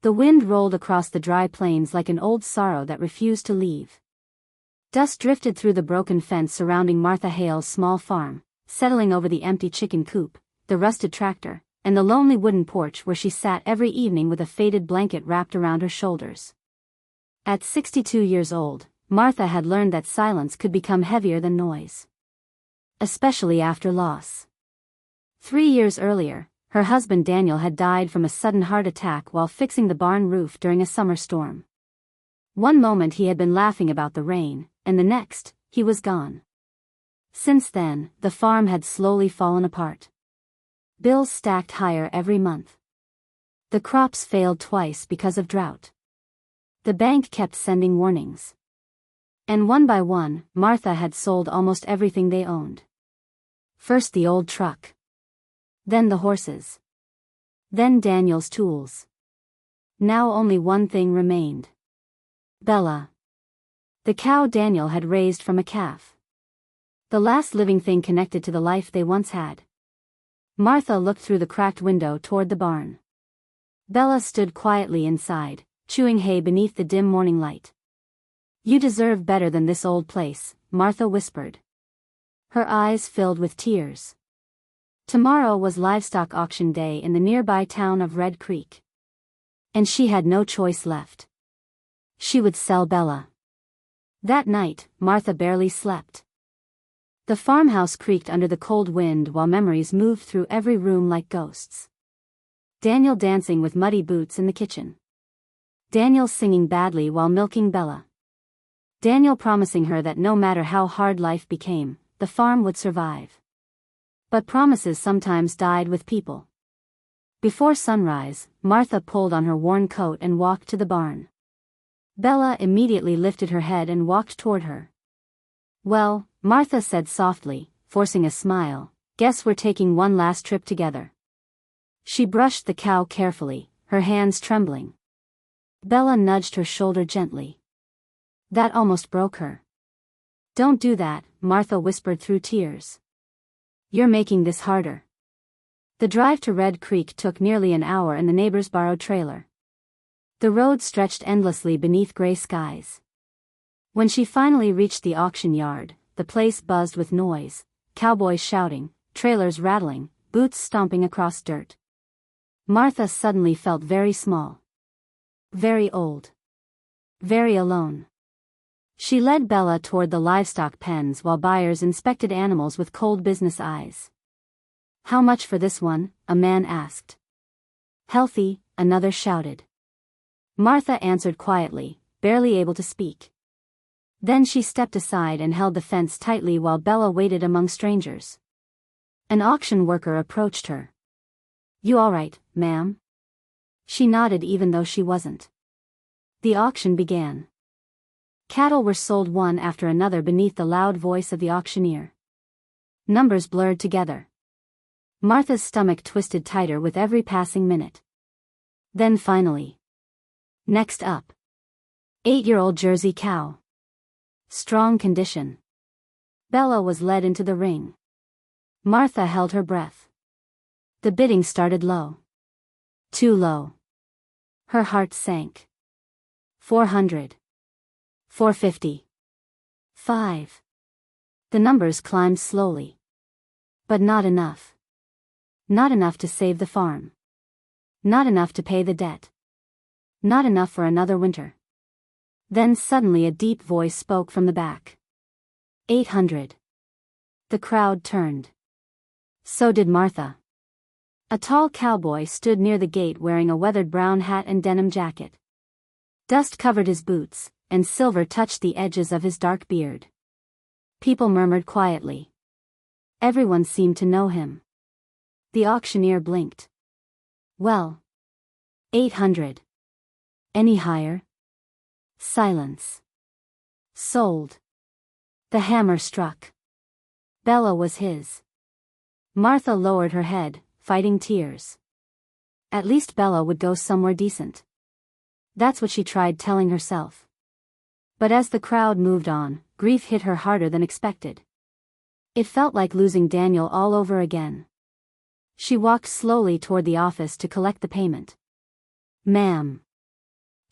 The wind rolled across the dry plains like an old sorrow that refused to leave. Dust drifted through the broken fence surrounding Martha Hale's small farm, settling over the empty chicken coop, the rusted tractor, and the lonely wooden porch where she sat every evening with a faded blanket wrapped around her shoulders. At 62 years old, Martha had learned that silence could become heavier than noise. Especially after loss. 3 years earlier, her husband Daniel had died from a sudden heart attack while fixing the barn roof during a summer storm. One moment he had been laughing about the rain, and the next, he was gone. Since then, the farm had slowly fallen apart. Bills stacked higher every month. The crops failed twice because of drought. The bank kept sending warnings. And one by one, Martha had sold almost everything they owned. First the old truck. Then the horses. Then Daniel's tools. Now only one thing remained. Bella. The cow Daniel had raised from a calf. The last living thing connected to the life they once had. Martha looked through the cracked window toward the barn. Bella stood quietly inside, chewing hay beneath the dim morning light. "You deserve better than this old place," Martha whispered. Her eyes filled with tears. Tomorrow was livestock auction day in the nearby town of Red Creek. And she had no choice left. She would sell Bella. That night, Martha barely slept. The farmhouse creaked under the cold wind while memories moved through every room like ghosts. Daniel dancing with muddy boots in the kitchen. Daniel singing badly while milking Bella. Daniel promising her that no matter how hard life became, the farm would survive. But promises sometimes died with people. Before sunrise, Martha pulled on her worn coat and walked to the barn. Bella immediately lifted her head and walked toward her. "Well," Martha said softly, forcing a smile, "guess we're taking one last trip together." She brushed the cow carefully, her hands trembling. Bella nudged her shoulder gently. That almost broke her. "Don't do that," Martha whispered through tears. "You're making this harder." The drive to Red Creek took nearly an hour in the neighbor's borrowed trailer. The road stretched endlessly beneath gray skies. When she finally reached the auction yard, the place buzzed with noise, cowboys shouting, trailers rattling, boots stomping across dirt. Martha suddenly felt very small. Very old. Very alone. She led Bella toward the livestock pens while buyers inspected animals with cold business eyes. "How much for this one?" a man asked. "Healthy," another shouted. Martha answered quietly, barely able to speak. Then she stepped aside and held the fence tightly while Bella waited among strangers. An auction worker approached her. "You all right, ma'am?" She nodded even though she wasn't. The auction began. Cattle were sold one after another beneath the loud voice of the auctioneer. Numbers blurred together. Martha's stomach twisted tighter with every passing minute. Then finally. Next up. 8-year-old Jersey cow. Strong condition. Bella was led into the ring. Martha held her breath. The bidding started low. Too low. Her heart sank. 400. 450. 5. The numbers climbed slowly. But not enough. Not enough to save the farm. Not enough to pay the debt. Not enough for another winter. Then suddenly a deep voice spoke from the back. 800. The crowd turned. So did Martha. A tall cowboy stood near the gate wearing a weathered brown hat and denim jacket. Dust covered his boots, and silver touched the edges of his dark beard. People murmured quietly. Everyone seemed to know him. The auctioneer blinked. "Well. 800. Any higher?" Silence. Sold. The hammer struck. Bella was his. Martha lowered her head, fighting tears. At least Bella would go somewhere decent. That's what she tried telling herself. But as the crowd moved on, grief hit her harder than expected. It felt like losing Daniel all over again. She walked slowly toward the office to collect the payment. "Ma'am."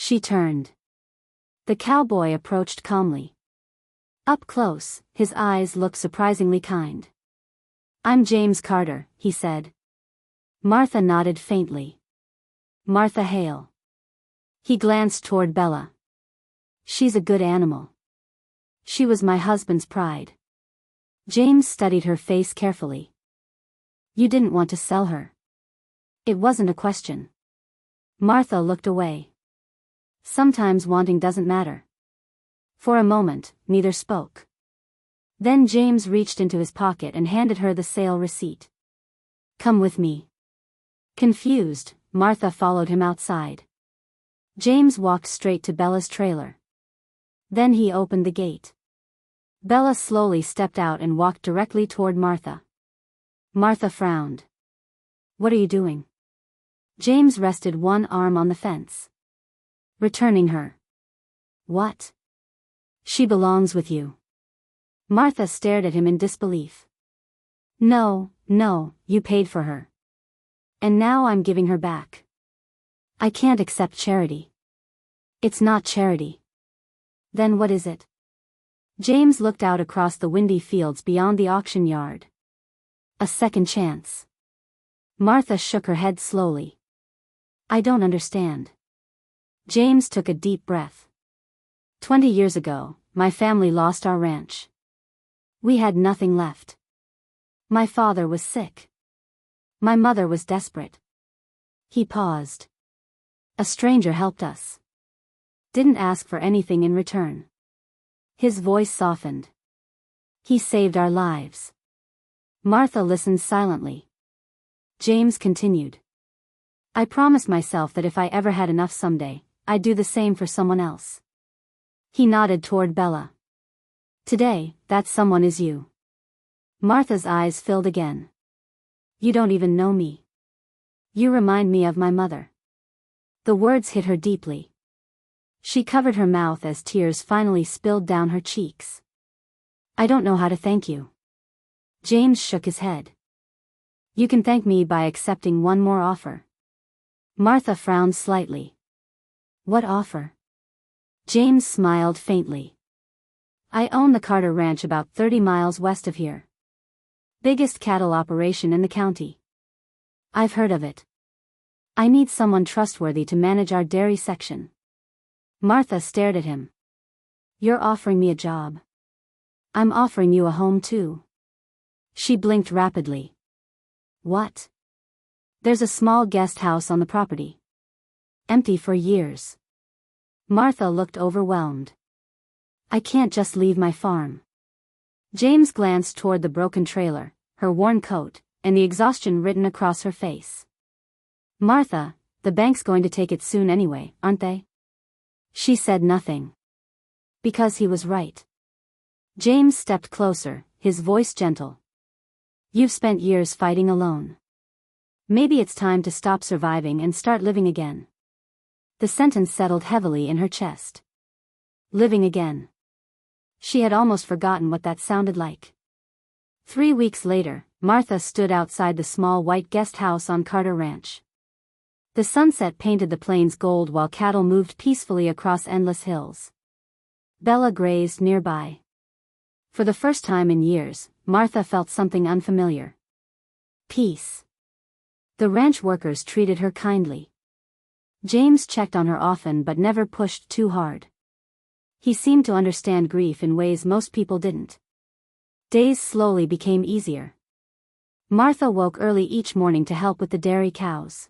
She turned. The cowboy approached calmly. Up close, his eyes looked surprisingly kind. "I'm James Carter," he said. Martha nodded faintly. "Martha Hale." He glanced toward Bella. "She's a good animal. She was my husband's pride." James studied her face carefully. "You didn't want to sell her." "It wasn't a question." Martha looked away. "Sometimes wanting doesn't matter." For a moment, neither spoke. Then James reached into his pocket and handed her the sale receipt. "Come with me." Confused, Martha followed him outside. James walked straight to Bella's trailer. Then he opened the gate. Bella slowly stepped out and walked directly toward Martha. Martha frowned. "What are you doing?" James rested one arm on the fence. "Returning her." "What?" "She belongs with you." Martha stared at him in disbelief. No, you paid for her. And now I'm giving her back. I can't accept charity." "It's not charity." "Then what is it?" James looked out across the windy fields beyond the auction yard. "A second chance." Martha shook her head slowly. "I don't understand." James took a deep breath. 20 years ago, my family lost our ranch. We had nothing left. My father was sick. My mother was desperate." He paused. "A stranger helped us. Didn't ask for anything in return." His voice softened. "He saved our lives." Martha listened silently. James continued. "I promised myself that if I ever had enough someday, I'd do the same for someone else." He nodded toward Bella. "Today, that someone is you." Martha's eyes filled again. "You don't even know me. You remind me of my mother." The words hit her deeply. She covered her mouth as tears finally spilled down her cheeks. "I don't know how to thank you." James shook his head. "You can thank me by accepting one more offer." Martha frowned slightly. "What offer?" James smiled faintly. "I own the Carter Ranch about 30 miles west of here. Biggest cattle operation in the county. I've heard of it. I need someone trustworthy to manage our dairy section." Martha stared at him. "You're offering me a job. I'm offering you a home too." She blinked rapidly. "What?" "There's a small guest house on the property. Empty for years." Martha looked overwhelmed. "I can't just leave my farm." James glanced toward the broken trailer, her worn coat, and the exhaustion written across her face. "Martha, the bank's going to take it soon anyway, aren't they?" She said nothing. Because he was right. James stepped closer, his voice gentle. "You've spent years fighting alone. Maybe it's time to stop surviving and start living again." The sentence settled heavily in her chest. Living again. She had almost forgotten what that sounded like. 3 weeks later, Martha stood outside the small white guest house on Carter Ranch. The sunset painted the plains gold while cattle moved peacefully across endless hills. Bella grazed nearby. For the first time in years, Martha felt something unfamiliar. Peace. The ranch workers treated her kindly. James checked on her often but never pushed too hard. He seemed to understand grief in ways most people didn't. Days slowly became easier. Martha woke early each morning to help with the dairy cows.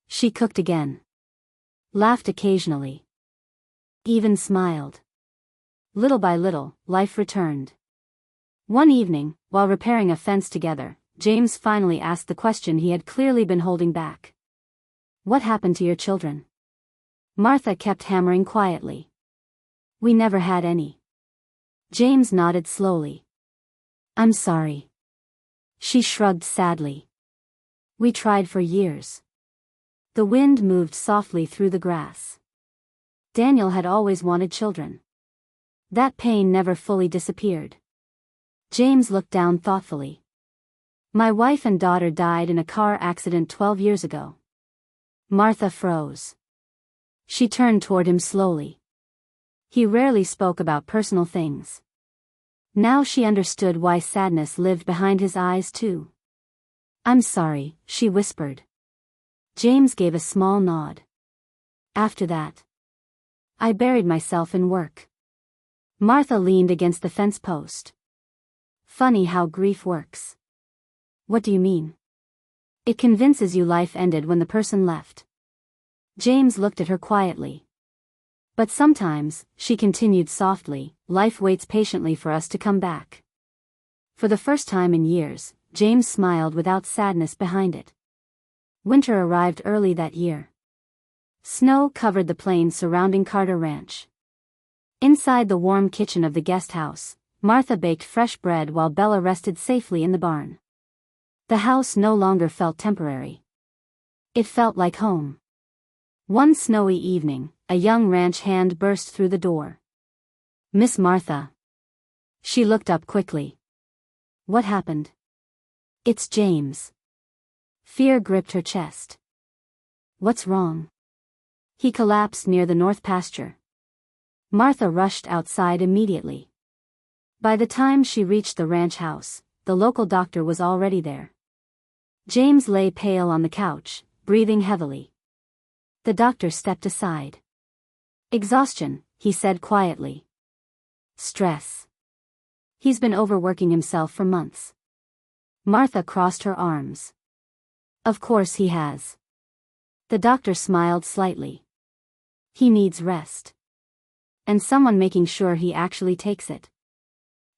She cooked again. Laughed occasionally. Even smiled. Little by little, life returned. One evening, while repairing a fence together, James finally asked the question he had clearly been holding back. "What happened to your children?" Martha kept hammering quietly. "We never had any." James nodded slowly. "I'm sorry." She shrugged sadly. "We tried for years." The wind moved softly through the grass. Daniel had always wanted children. That pain never fully disappeared. James looked down thoughtfully. "My wife and daughter died in a car accident 12 years ago." Martha froze. She turned toward him slowly. He rarely spoke about personal things. Now she understood why sadness lived behind his eyes too. "I'm sorry," she whispered. James gave a small nod. "After that, I buried myself in work." Martha leaned against the fence post. "Funny how grief works." "What do you mean?" "It convinces you life ended when the person left." James looked at her quietly. "But sometimes," she continued softly, "life waits patiently for us to come back." For the first time in years, James smiled without sadness behind it. Winter arrived early that year. Snow covered the plains surrounding Carter Ranch. Inside the warm kitchen of the guest house, Martha baked fresh bread while Bella rested safely in the barn. The house no longer felt temporary. It felt like home. One snowy evening, a young ranch hand burst through the door. "Miss Martha." She looked up quickly. "What happened?" "It's James." Fear gripped her chest. "What's wrong?" "He collapsed near the north pasture." Martha rushed outside immediately. By the time she reached the ranch house, the local doctor was already there. James lay pale on the couch, breathing heavily. The doctor stepped aside. "Exhaustion," he said quietly. "Stress. He's been overworking himself for months." Martha crossed her arms. "Of course he has." The doctor smiled slightly. "He needs rest. And someone making sure he actually takes it."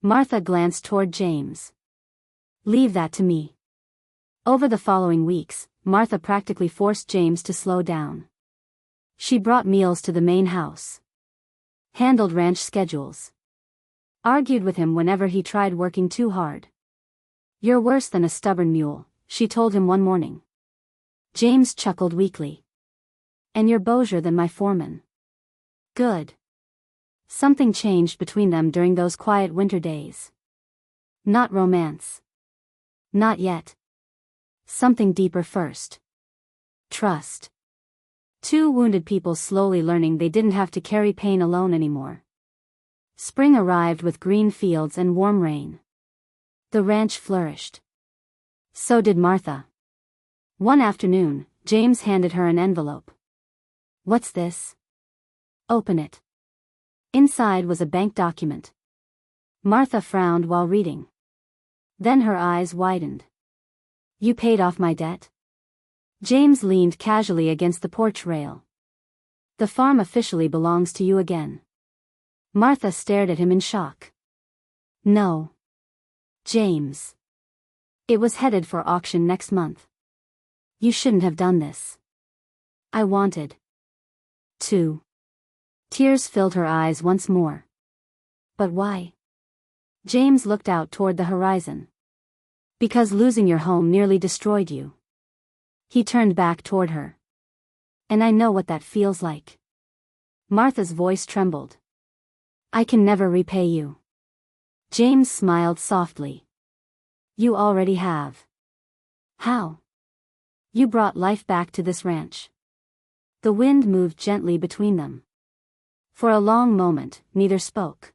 Martha glanced toward James. "Leave that to me." Over the following weeks, Martha practically forced James to slow down. She brought meals to the main house. Handled ranch schedules. Argued with him whenever he tried working too hard. "You're worse than a stubborn mule," she told him one morning. James chuckled weakly. "And you're bougier than my foreman." Good. Something changed between them during those quiet winter days. Not romance. Not yet. Something deeper first. Trust. Two wounded people slowly learning they didn't have to carry pain alone anymore. Spring arrived with green fields and warm rain. The ranch flourished. So did Martha. One afternoon, James handed her an envelope. "What's this?" "Open it." Inside was a bank document. Martha frowned while reading. Then her eyes widened. "You paid off my debt?" James leaned casually against the porch rail. "The farm officially belongs to you again." Martha stared at him in shock. "No. James. It was headed for auction next month. You shouldn't have done this." "I wanted to." Tears filled her eyes once more. "But why?" James looked out toward the horizon. "Because losing your home nearly destroyed you." He turned back toward her. "And I know what that feels like." Martha's voice trembled. "I can never repay you." James smiled softly. "You already have." "How?" "You brought life back to this ranch." The wind moved gently between them. For a long moment, neither spoke.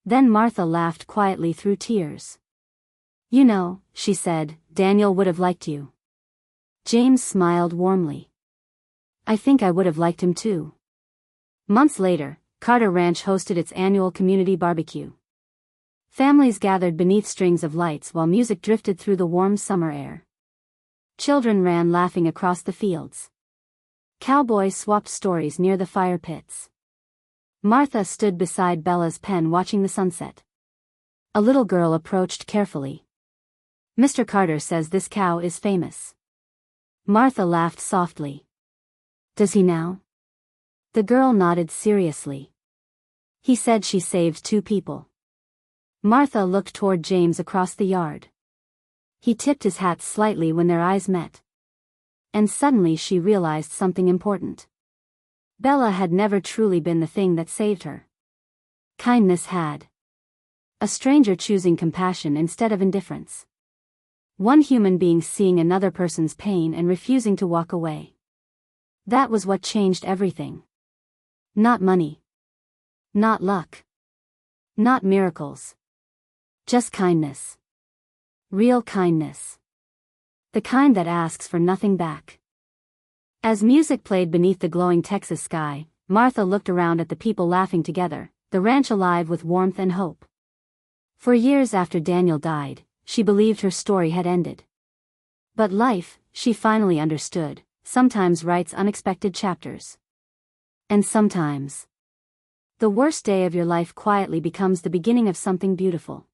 Then Martha laughed quietly through tears. "You know," she said, "Daniel would have liked you." James smiled warmly. "I think I would have liked him too." Months later, Carter Ranch hosted its annual community barbecue. Families gathered beneath strings of lights while music drifted through the warm summer air. Children ran laughing across the fields. Cowboys swapped stories near the fire pits. Martha stood beside Bella's pen watching the sunset. A little girl approached carefully. "Mr. Carter says this cow is famous." Martha laughed softly. "Does he now?" The girl nodded seriously. "He said she saved 2 people." Martha looked toward James across the yard. He tipped his hat slightly when their eyes met. And suddenly she realized something important. Bella had never truly been the thing that saved her. Kindness had. A stranger choosing compassion instead of indifference. One human being seeing another person's pain and refusing to walk away. That was what changed everything. Not money. Not luck. Not miracles. Just kindness. Real kindness. The kind that asks for nothing back. As music played beneath the glowing Texas sky, Martha looked around at the people laughing together, the ranch alive with warmth and hope. For years after Daniel died, she believed her story had ended. But life, she finally understood, sometimes writes unexpected chapters. And sometimes, the worst day of your life quietly becomes the beginning of something beautiful.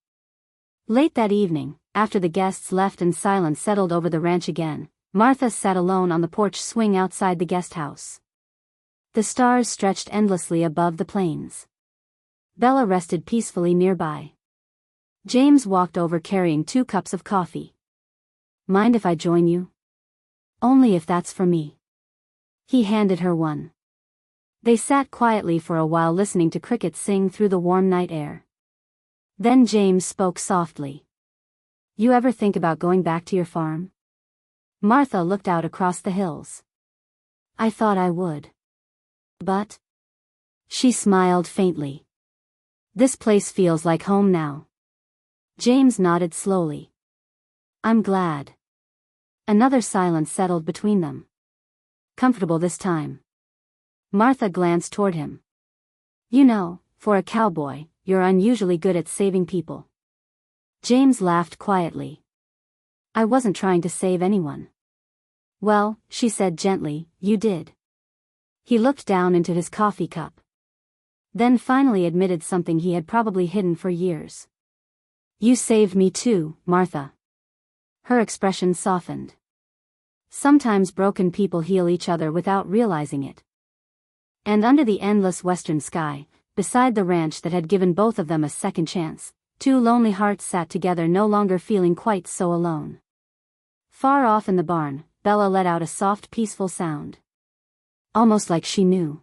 Late that evening, after the guests left and silence settled over the ranch again, Martha sat alone on the porch swing outside the guest house. The stars stretched endlessly above the plains. Bella rested peacefully nearby. James walked over carrying 2 cups of coffee. Mind if I join you? Only if that's for me. He handed her one. They sat quietly for a while listening to crickets sing through the warm night air. Then James spoke softly. You ever think about going back to your farm? Martha looked out across the hills. I thought I would. But? She smiled faintly. This place feels like home now. James nodded slowly. I'm glad. Another silence settled between them. Comfortable this time. Martha glanced toward him. You know, for a cowboy, you're unusually good at saving people. James laughed quietly. I wasn't trying to save anyone. Well, she said gently, you did. He looked down into his coffee cup. Then finally admitted something he had probably hidden for years. You saved me too, Martha. Her expression softened. Sometimes broken people heal each other without realizing it. And under the endless western sky, beside the ranch that had given both of them a second chance, 2 lonely hearts sat together, no longer feeling quite so alone. Far off in the barn, Bella let out a soft, peaceful sound. Almost like she knew.